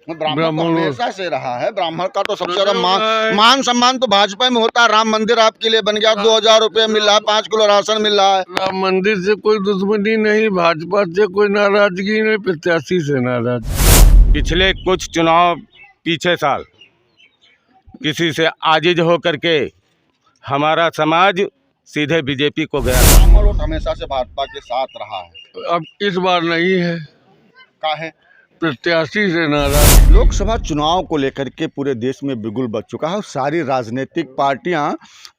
ब्राह्मण तो हमेशा से रहा है। ब्राह्मण का तो सबसे ज्यादा मान सम्मान तो भाजपा में होता है। राम मंदिर आपके लिए बन गया, 2000 रुपये मिल रहा है, 5 किलो राशन मिल रहा है। राम मंदिर से कोई दुश्मनी नहीं, भाजपा से कोई नाराजगी नहीं, प्रत्याशी से नाराज। पिछले कुछ चुनाव पीछे साल किसी से आजिज होकर के हमारा समाज सीधे बीजेपी को गया। ब्राह्मण वोट हमेशा से भाजपा के साथ रहा है। अब इस बार नहीं है, काहे? प्रत्याशी से नाराज। लोकसभा चुनाव को लेकर के पूरे देश में बिगुल बच चुका है और सारी राजनीतिक पार्टियां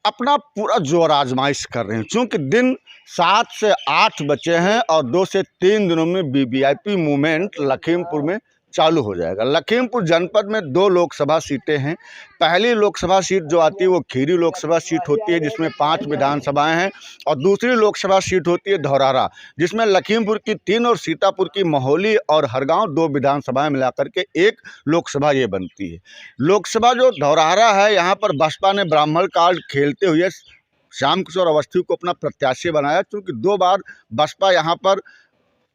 अपना पूरा जोर आजमाइश कर रहे हैं। चूंकि दिन 7 से 8 बचे हैं और 2 से 3 दिनों में वीवीआईपी मूवमेंट लखीमपुर में चालू हो जाएगा। लखीमपुर जनपद में 2 लोकसभा सीटें हैं। पहली लोकसभा सीट जो आती है वो खीरी लोकसभा सीट होती है, जिसमें 5 विधानसभाएं हैं, और दूसरी लोकसभा सीट होती है धौरारा, जिसमें लखीमपुर की 3 और सीतापुर की महोली और हरगांव 2 विधानसभाएं मिलाकर के 1 लोकसभा ये बनती है। लोकसभा जो धौरारा है, यहाँ पर बसपा ने ब्राह्मण कार्ड खेलते हुए श्याम किशोर अवस्थी को अपना प्रत्याशी बनाया। चूँकि 2 बार बसपा यहाँ पर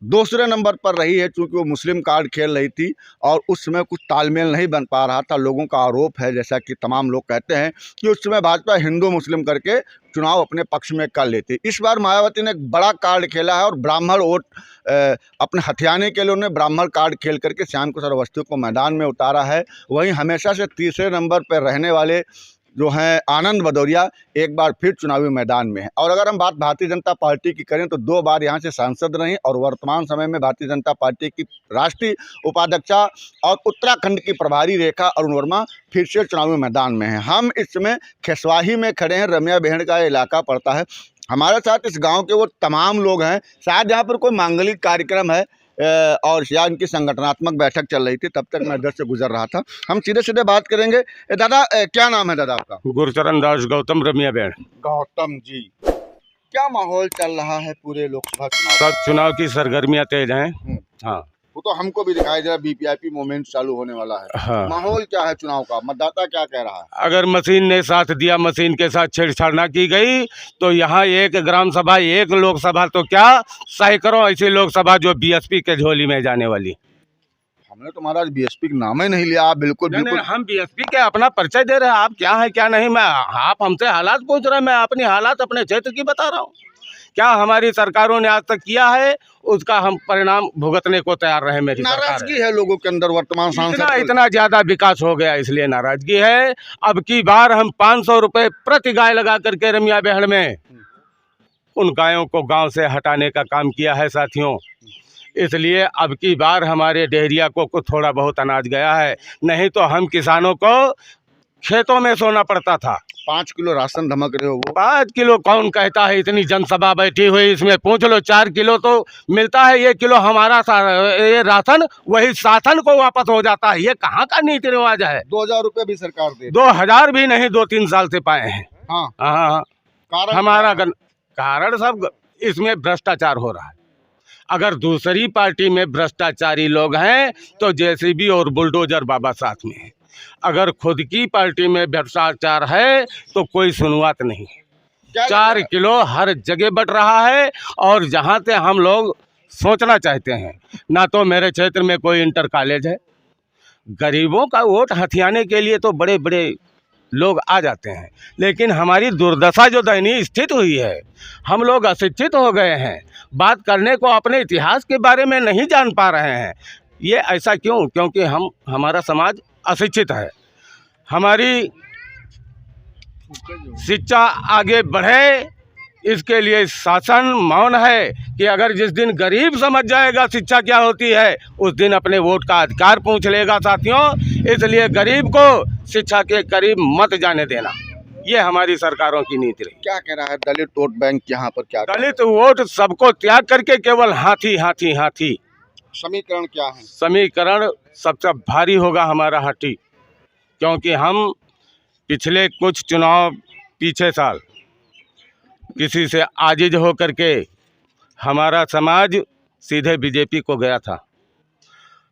दूसरे नंबर पर रही है, चूँकि वो मुस्लिम कार्ड खेल रही थी और उस समय कुछ तालमेल नहीं बन पा रहा था। लोगों का आरोप है, जैसा कि तमाम लोग कहते हैं, कि उस समय भाजपा हिंदू मुस्लिम करके चुनाव अपने पक्ष में कर लेती। इस बार मायावती ने एक बड़ा कार्ड खेला है और ब्राह्मण वोट अपने हथियाने के लिए उन्होंने ब्राह्मण कार्ड खेल करके श्याम किशोर अवस्थी को मैदान में उतारा है। वहीं हमेशा से तीसरे नंबर पर रहने वाले जो हैं आनंद भदौरिया एक बार फिर चुनावी मैदान में है। और अगर हम बात भारतीय जनता पार्टी की करें तो 2 बार यहाँ से सांसद रही और वर्तमान समय में भारतीय जनता पार्टी की राष्ट्रीय उपाध्यक्षा और उत्तराखंड की प्रभारी रेखा अरुण वर्मा फिर से चुनावी मैदान में हैं। हम इस समय खेसवाही में खड़े हैं। रमिया बहन का इलाका पड़ता है। हमारे साथ इस गाँव के वो तमाम लोग हैं। शायद यहाँ पर कोई मांगलिक कार्यक्रम है और या इनकी संगठनात्मक बैठक चल रही थी, तब तक मैं इधर से गुजर रहा था। हम सीधे सीधे बात करेंगे। दादा, क्या नाम है दादा आपका? गुरचरण दास गौतम, रमिया बेण। गौतम जी, क्या माहौल चल रहा है पूरे लोकसभा चुनाव? सब चुनाव की सरगर्मियां तेज हैं। हाँ, वो तो हमको भी दिखाई दे रहा है, वीवीआईपी मूवमेंट चालू होने वाला है। हाँ। माहौल क्या है चुनाव का? मतदाता क्या कह रहा है? अगर मशीन ने साथ दिया, मशीन के साथ छेड़छाड़ ना की गई तो यहाँ 1 ग्राम सभा, 1 लोकसभा तो क्या, सैकड़ों ऐसी लोकसभा जो बीएसपी के झोली में जाने वाली। हमने तो महाराज बीएसपी का नाम ही नहीं लिया। आप बिल्कुल हम बीएसपी के अपना परिचय दे रहे हैं। आप क्या है क्या नहीं, मैं आप हमसे हालात पूछ रहे हैं, मैं अपनी हालात अपने क्षेत्र की बता रहा हूँ। क्या हमारी सरकारों ने आज तक किया है, उसका हम परिणाम भुगतने को तैयार रहे। मेरी नाराजगी है लोगों के अंदर वर्तमान सांसद। इतना ज्यादा विकास हो गया, इसलिए नाराजगी है। अब की बार हम 500 रुपए प्रति गाय लगा करके रमिया बेहड़ में उन गायों को गांव से हटाने का काम किया है साथियों। इसलिए अब की बार हमारे डेहरिया को थोड़ा बहुत अनाज गया है, नहीं तो हम किसानों को खेतों में सोना पड़ता था। 5 किलो राशन धमक रहे हो वो? 5 किलो कौन कहता है? इतनी जनसभा बैठी हुई, इसमें पूछ लो। 4 किलो तो मिलता है, 1 किलो हमारा ये राशन वही शासन को वापस हो जाता है। ये कहाँ का नीति रिवाज है? 2000 रुपये भी सरकार दे। 2000 भी नहीं, 2-3 साल से पाए हैं। हाँ हाँ, हमारा कारण सब इसमें भ्रष्टाचार हो रहा है। अगर दूसरी पार्टी में भ्रष्टाचारी लोग हैं तो जेसीबी और बुलडोजर बाबा साथ में है। अगर खुद की पार्टी में भ्रष्टाचार है तो कोई सुनवात नहीं। 4 किलो हर जगह बट रहा है और जहाँ से हम लोग सोचना चाहते हैं, ना तो मेरे क्षेत्र में कोई इंटर कॉलेज है। गरीबों का वोट हथियाने के लिए तो बड़े बड़े लोग आ जाते हैं, लेकिन हमारी दुर्दशा जो दयनीय स्थिति हुई है, हम लोग अशिक्षित हो गए हैं। बात करने को अपने इतिहास के बारे में नहीं जान पा रहे हैं। ये ऐसा क्यों? क्योंकि हमारा समाज अशिक्षित है। हमारी शिक्षा आगे बढ़े, इसके लिए शासन मौन है कि अगर जिस दिन गरीब समझ जाएगा शिक्षा क्या होती है, उस दिन अपने वोट का अधिकार पूछ लेगा साथियों। इसलिए गरीब को शिक्षा के करीब मत जाने देना, ये हमारी सरकारों की नीति रही। क्या कह रहा है दलित वोट बैंक यहाँ पर? क्या दलित वोट सबको त्याग करके केवल हाथी हाथी हाथी। समीकरण क्या है? समीकरण सबसे भारी होगा हमारा हाथी, क्योंकि हम पिछले कुछ चुनाव पीछे साल किसी से आजिज होकर के हमारा समाज सीधे बीजेपी को गया था।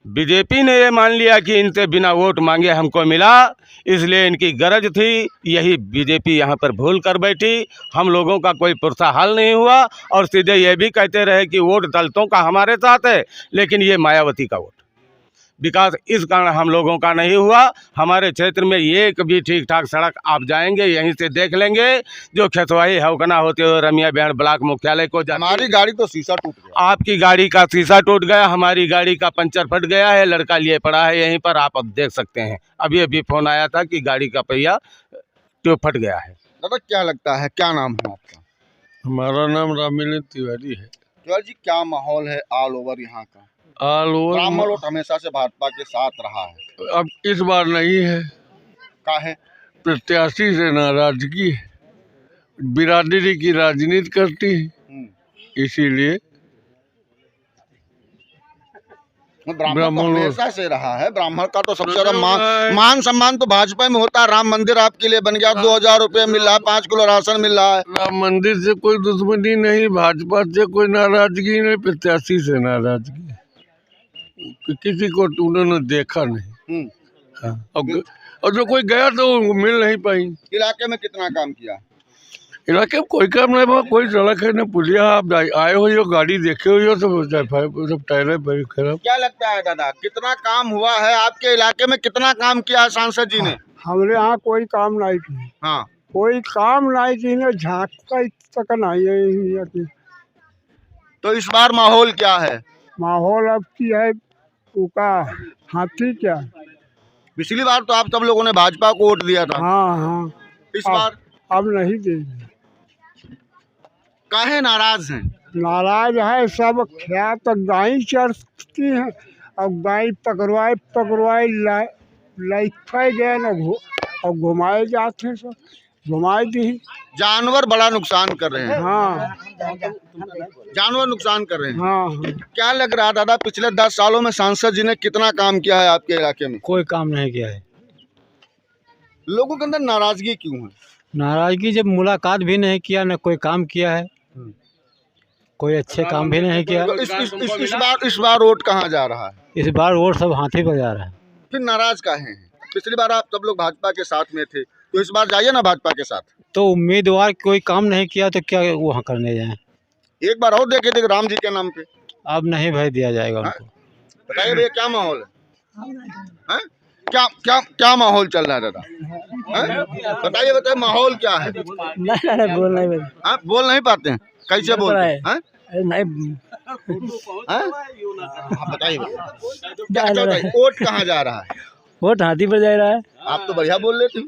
बीजेपी ने ये मान लिया कि इनसे बिना वोट मांगे हमको मिला, इसलिए इनकी गरज थी। यही बीजेपी यहाँ पर भूल कर बैठी। हम लोगों का कोई पुरसा हल नहीं हुआ और सीधे ये भी कहते रहे कि वोट दलितों का हमारे साथ है, लेकिन ये मायावती का वोट। विकास इस कारण हम लोगों का नहीं हुआ। हमारे क्षेत्र में एक भी ठीक ठाक सड़क आप जाएंगे यहीं से देख लेंगे, जो खेतवाही हवकना होते हुए रमिया बिहार ब्लॉक मुख्यालय को जाती है। हमारी गाड़ी तो शीशा टूट गया। आपकी गाड़ी का शीशा टूट गया, हमारी गाड़ी का पंचर फट गया है, लड़का लिए पड़ा है यहीं पर, आप अब देख सकते हैं। अभी अभी फोन आया था कि गाड़ी का पहिया ट्यूब फट गया है। दादा क्या लगता है, क्या नाम है आपका? हमारा नाम रामिनी तिवारी है। तिवारी जी, क्या माहौल है ऑल ओवर यहाँ का? ऑल ब्राह्मण ओवर वोट हमेशा से भाजपा के साथ रहा है, अब इस बार नहीं है। काहे? प्रत्याशी से नाराजगी है, बिरादरी की राजनीति करती है, इसीलिए ब्राह्मण तो ब्राह्मण वोट। हमेशा से रहा है। ब्राह्मण का तो सबसे ज्यादा मान सम्मान तो भाजपा में होता है। राम मंदिर आपके लिए बन गया, 2000 रुपये मिल रहा है, 5 किलो राशन मिल रहा है। राम मंदिर से कोई दुश्मनी नहीं, भाजपा से कोई नाराजगी नहीं, प्रत्याशी से नाराजगी है। किसी को उन्होंने देखा नहीं। हाँ। और जो कोई गया तो वो मिल नहीं पाई। इलाके में कितना काम किया? इलाके में कोई काम नहीं हुआ, कोई सड़क है न पुलिया। आप आए हो जो गाड़ी देखे हो सब टायरे पर खराब। क्या लगता है दादा, कितना काम हुआ है आपके इलाके में? कितना काम किया है सांसद जी ने? हमारे यहाँ कोई काम नहीं की, हाँ, कोई काम नहीं की ने झाँक तक नहीं है। तो इस बार माहौल क्या है? माहौल अब की है उका हाथी क्या। पिछली बार तो आप सब लोगों ने भाजपा को वोट दिया था, हाँ हाँ, इस बार अब नहीं देंगे। काहे नाराज हैं? नाराज है सब। क्या तो गाय चरती है, अब गाय पकड़वाए लाइफाई गए न और घुमाए जाते हैं, सब घुमाए दी। जानवर बड़ा नुकसान कर रहे हैं। हाँ जानवर नुकसान कर रहे हैं। हाँ हाँ। क्या लग रहा है दादा, पिछले 10 सालों में सांसद जी ने कितना काम किया है आपके इलाके में? कोई काम नहीं किया है। लोगों के अंदर नाराजगी क्यों है? नाराजगी, जब मुलाकात भी नहीं किया, न कोई काम किया है, कोई अच्छे काम भी नहीं किया। तो इस बार वोट कहाँ जा रहा है? इस बार वोट सब हाथी पर जा रहा है। फिर नाराज काहे हैं? पिछली बार आप सब लोग भाजपा के साथ में थे, तो इस बार जाइए ना भाजपा के साथ। तो उम्मीदवार कोई काम नहीं किया तो क्या वहाँ करने जाए? एक बार और देखे थे राम जी के नाम पे। अब नहीं भाई दिया जाएगा उनको। बताइए भैया, क्या माहौल है? क्या क्या क्या माहौल चल रहा है दादा? बताइए माहौल क्या है? बोल नहीं पाते हैं, कैसे बोलते हैं? नहीं बताइए वोट कहाँ जा रहा है? वोट हाथी पर जा रहा है। आप तो बढ़िया बोल रहे थे।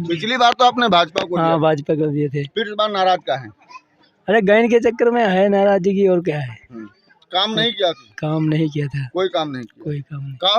पिछली बार तो आपने भाजपा को दिया, भाजपा को दिए थे। फिर इस बार नाराज का है? अरे गैन के चक्कर में है नाराजगी, और क्या है। काम नहीं किया? काम नहीं किया था, कोई काम नहीं किया। कोई काम नहीं। कहो